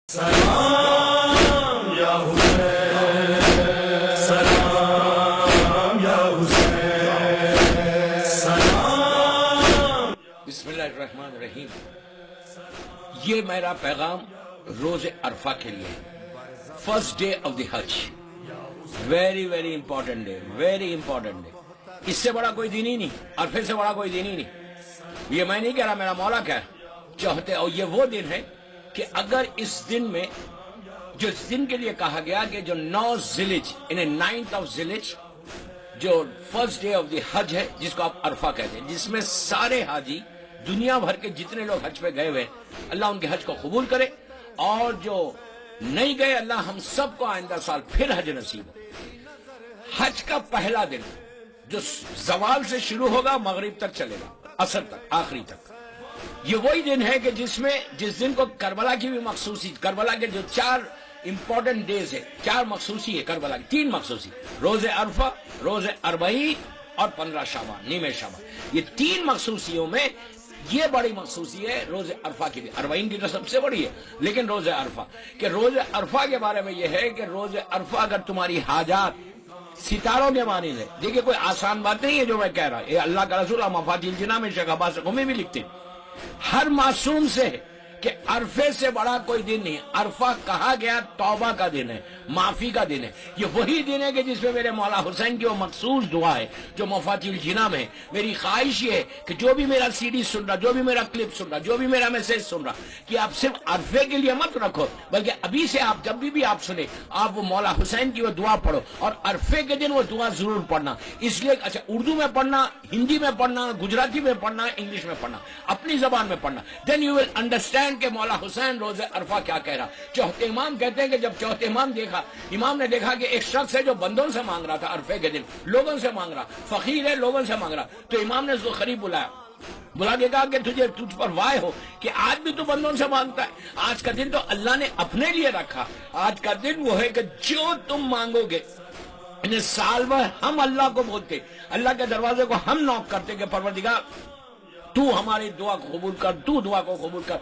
سلام یا حسین، سلام یا حسین، سلام۔ بسم اللہ الرحمن الرحیم۔ یہ میرا پیغام روز عرفہ کے لیے، first day of the Hajj, very very important day, very important day. اس سے بڑا کوئی دن ہی نہیں، عرفے سے بڑا کوئی دن ہی نہیں۔ یہ میں نہیں کہہ رہا، میرا مولا کہہ چاہتے، اور یہ وہ دن ہے کہ اگر اس دن میں جو اس دن کے لیے کہا گیا کہ جو 9 ذیلحج انہیں 9th آف ذیلحج جو فرسٹ ڈے آف دی حج ہے، جس کو آپ عرفہ کہتے ہیں، جس میں سارے حاجی دنیا بھر کے جتنے لوگ حج پہ گئے ہوئے اللہ ان کے حج کو قبول کرے، اور جو نہیں گئے اللہ ہم سب کو آئندہ سال پھر حج نصیب ہو۔ حج کا پہلا دن جو زوال سے شروع ہوگا مغرب تک چلے گا، عصر تک، آخری تک۔ یہ وہی دن ہے کہ جس دن کو کربلا کی بھی مخصوصی، کربلا کے جو 4 امپورٹنٹ ڈیز ہے، 4 مخصوصی ہے کربلا کی، 3 مخصوصی، روز عرفہ، روز اربعین اور 15 شعبان، نیمہ شعبان۔ یہ 3 مخصوصیوں میں یہ بڑی مخصوصی ہے روز عرفہ کی بھی۔ اربعین کی تو سب سے بڑی ہے، لیکن روز عرفہ کہ روز عرفہ کے بارے میں یہ ہے کہ روز عرفہ اگر تمہاری حاجات ستاروں کے معنی ہے، دیکھیں کوئی آسان بات نہیں ہے جو میں کہہ رہا ہوں، یہ اللہ کا رسول مفاتیح الجنان میں شیخ عباس قمی بھی لکھتے ہیں، ہر معصوم سے ہے کہ عرفے سے بڑا کوئی دن نہیں۔ عرفہ کہا گیا توبہ کا دن ہے، معافی کا دن ہے۔ یہ وہی دن ہے کہ جس میں میرے مولا حسین کی وہ مخصوص دعا ہے جو مفاتیح الجنان میں ہے۔ میری خواہش یہ ہے کہ جو بھی میرا سی ڈی سن رہا، جو بھی میرا کلپ سن رہا، جو بھی میرا میسج سن رہا، کہ آپ صرف عرفے کے لیے مت رکھو، بلکہ ابھی سے آپ جب بھی آپ سنیں، آپ وہ مولا حسین کی وہ دعا پڑھو، اور عرفے کے دن وہ دعا ضرور پڑھنا۔ اس لیے اچھا اردو میں پڑھنا، ہندی میں پڑھنا، گجراتی میں پڑھنا، انگلش میں پڑھنا، اپنی زبان میں پڑھنا، دین یو ول انڈرسٹینڈ کہ مولا حسین روز عرفہ کیا کہہ رہا۔ چوتھے امام کہتے ہیں کہ جب چوتھے امام نے دیکھا کہ ایک شخص ہے جو بندوں سے مانگ رہا تھا، عرفے کے دن لوگوں سے مانگ رہا، فقیر ہے، لوگوں سے مانگ رہا، تو امام نے اس کو قریب بلا کے کہا کہ تجھ پر وائے ہو کہ آج بھی تو بندوں سے مانگتا ہے۔ آج کا دن تو اللہ نے اپنے لیے رکھا، آج کا دن وہ ہے کہ جو تم مانگو گے، سال بھر ہم اللہ کو بولتے، اللہ کے دروازے کو ہم نوک کرتے کہ پروردگار تو ہماری دعا کو قبول کر، تو دعا کو قبول کر۔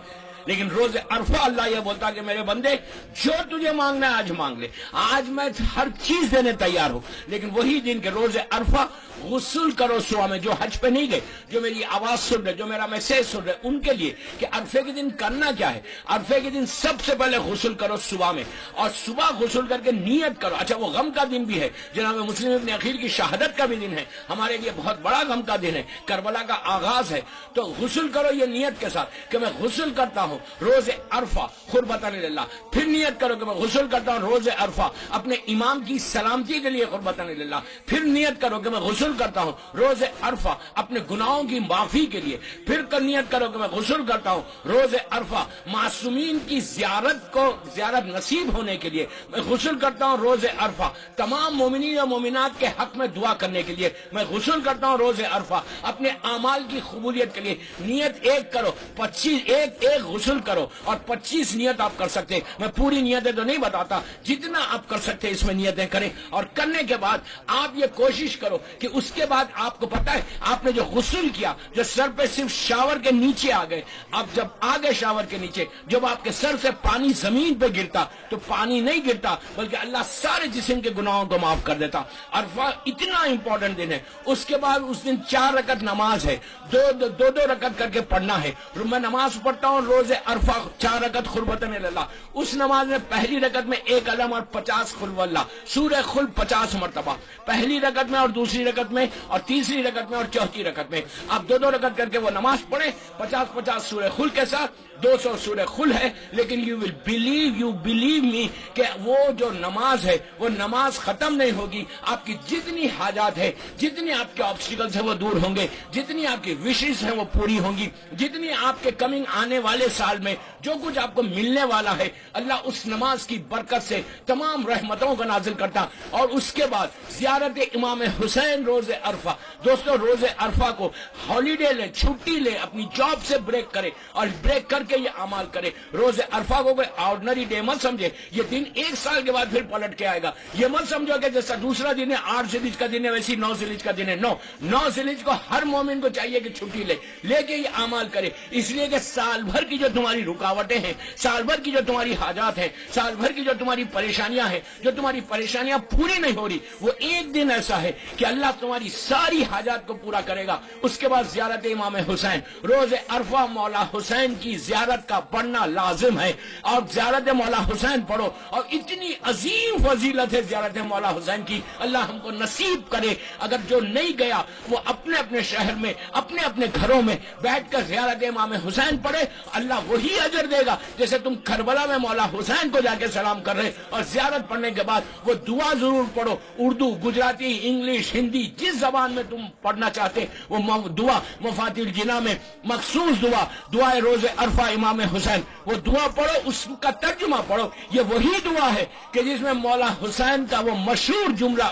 لیکن روز عرفہ اللہ یہ بولتا کہ میرے بندے جو تجھے مانگنا ہے آج مانگ لے، آج میں ہر چیز دینے تیار ہوں۔ لیکن وہی دن کے روز عرفہ غسل کرو صبح میں، جو حج پہ نہیں گئے، جو میری آواز سن رہے، جو میرا میسج سن رہے، ان کے لیے کہ عرفے کے دن کرنا کیا ہے۔ عرفے کے دن سب سے پہلے غسل کرو صبح میں، اور صبح غسل کر کے نیت کرو۔ اچھا وہ غم کا دن بھی ہے، جناب مسلم ابن عقیل کی شہادت کا بھی دن ہے، ہمارے لیے بہت بڑا غم کا دن ہے، کربلا کا آغاز ہے۔ تو غسل کرو یہ نیت کے ساتھ کہ میں غسل کرتا ہوں روز عرفہ قربتاً للہ، پھر نیت کرو کہ میں غسل کرتا ہوں روز عرفہ اپنے امام کی سلامتی کے لیے قربتاً للہ، پھر نیت کرو کہ میں غسل کرتا ہوں روز عرفہ اپنے گناہوں کی معافی کے لیے، پھر نیت کرو کہ میں غسل کرتا ہوں روز عرفہ معصومین کی زیارت نصیب ہونے کے لیے، میں غسل کرتا ہوں روز عرفہ تمام مومنین و مومنات کے حق میں دعا کرنے کے لیے، میں غسل کرتا ہوں روز عرفہ اپنے اعمال کی قبولیت کے لیے۔ نیت ایک کرو، 25 ایک غسل کرو، اور 25 نیت آپ کر سکتے ہیں۔ میں پوری نیتیں تو نہیں بتاتا، جتنا آپ کر سکتے اس میں نیتیں کریں، اور کرنے کے بعد آپ یہ کوشش کرو کہ اس کے بعد آپ کو پتا ہے آپ نے جو غسل کیا، جو سر پہ صرف شاور کے نیچے آ گئے، آپ جب آ گئے شاور کے نیچے، جب آپ کے سر سے پانی زمین پہ گرتا تو پانی نہیں گرتا بلکہ اللہ سارے جسم کے گناہوں کو معاف کر دیتا۔ عرفہ اتنا امپورٹنٹ دن ہے۔ اس کے بعد اس دن 4 رکعت نماز ہے، دو رکعت کر کے پڑھنا ہے۔ میں نماز پڑھتا ہوں روز عرفہ 4 رکعت قربتاً اللہ۔ اس نماز میں پہلی رکعت میں 1 علم اور 50 قل واللہ، سورہ قل 50 مرتبہ پہلی رکعت میں، اور دوسری رکعت میں، اور تیسری رکعت میں، اور چوتھی رکعت میں۔ آپ 2 رکعت کر کے وہ نماز پڑھیں، 50 سورہ قل کے ساتھ، 200 سورہ قل ہے۔ لیکن یو بلیو می کہ وہ جو نماز ہے وہ نماز ختم نہیں ہوگی، آپ کی جتنی حاجات ہے، جتنی آپ کے آبسٹیکلز ہیں وہ دور ہوں گے، جتنی آپ کی وشز ہیں وہ پوری ہوں گی، جتنی آپ کے کمنگ آنے والے سال میں جو کچھ آپ کو ملنے والا ہے، اللہ اس نماز کی برکت سے تمام رحمتوں کو نازل کرتا۔ اور اس کے بعد زیارت امام حسین روز عرفہ۔ دوستو روز عرفہ کو ہالیڈے لے، چھٹی لے، اپنی جاب سے بریک کرے، اور بریک کر کے یہ اعمال کرے۔ روز عرفہ کو کوئی آرڈنری ڈے مت سمجھے، یہ دن 1 سال کے بعد پھر پلٹ کے آئے گا۔ یہ مت سمجھو کہ جیسا دوسرا دن ہے 8 ذیلحج کا دن ہے ویسی 9 ذیلحج کا دن ہے۔ 9 ذیلحج کو ہر مومن کو چاہیے کہ چھٹی لے کے یہ اعمال کرے، اس لیے کہ سال بھر کی جو تمہاری رکاوٹیں ہیں، سال بھر کی جو تمہاری حاجات ہیں، سال بھر کی جو تمہاری پریشانیاں ہیں، جو تمہاری پریشانیاں پوری نہیں ہو رہی، وہ ایک دن ایسا ہے کہ اللہ تمہاری ساری حاجات کو پورا کرے گا۔ اس کے بعد زیارت امام حسین، روز عرفہ مولا حسین کی زیارت کا پڑھنا لازم ہے، اور زیارت مولا حسین پڑھو، اور اتنی عظیم فضیلت ہے زیارت مولا حسین کی، اللہ ہم کو نصیب کرے۔ اگر جو نہیں گیا وہ اپنے اپنے شہر میں، اپنے اپنے گھروں میں بیٹھ کر زیارت امام حسین پڑھے، اللہ وہی اجر دے گا جیسے تم کربلا میں مولا حسین کو جا کے سلام کر رہے۔ اور زیارت پڑھنے کے بعد وہ دعا ضرور پڑھو، اردو، گجراتی، انگلش، ہندی، جس زبان میں تم پڑھنا چاہتے وہ دعا، مفاتیح الجناح میں مخصوص دعا، دعائے روز عرفہ امام حسین، وہ دعا پڑھو، اس کا ترجمہ پڑھو۔ یہ وہی دعا ہے کہ جس میں مولا حسین کا وہ مشہور جملہ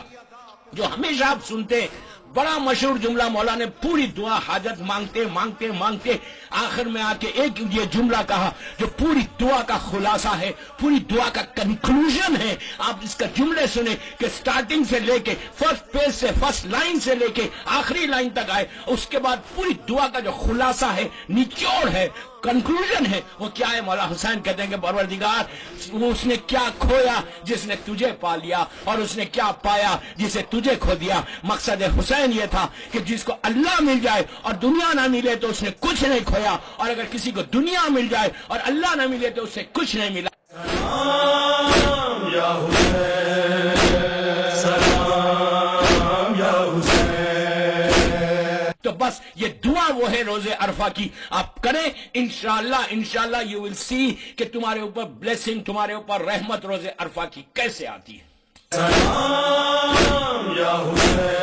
جو ہمیشہ آپ سنتے ہیں، بڑا مشہور جملہ، مولا نے پوری دعا حاجت مانگتے مانگتے مانگتے آخر میں آ کے ایک یہ جملہ کہا جو پوری دعا کا خلاصہ ہے، پوری دعا کا کنکلوژن ہے۔ آپ اس کا جملے سنیں کہ سٹارٹنگ سے لے کے فرسٹ پیج سے، فرسٹ لائن سے لے کے آخری لائن تک آئے، اس کے بعد پوری دعا کا جو خلاصہ ہے، نچوڑ ہے، کنکلوژن ہے، وہ کیا ہے؟ مولا حسین کہتے ہیں کہ پروردگار، اس نے کیا کھویا جس نے تجھے پا لیا، اور اس نے کیا پایا جسے تجھے کھو دیا۔ مقصد حسین یہ تھا کہ جس کو اللہ مل جائے اور دنیا نہ ملے تو اس نے کچھ نہیں کھویا، اور اگر کسی کو دنیا مل جائے اور اللہ نہ ملے تو اسے کچھ نہیں ملا۔ سلام یا حسین، سلام یا حسین۔ تو بس یہ دعا وہ ہے روز عرفہ کی، آپ کریں، انشاءاللہ یو ول سی کہ تمہارے اوپر بلیسنگ، تمہارے اوپر رحمت روز عرفہ کی کیسے آتی ہے۔ سلام یا حسین۔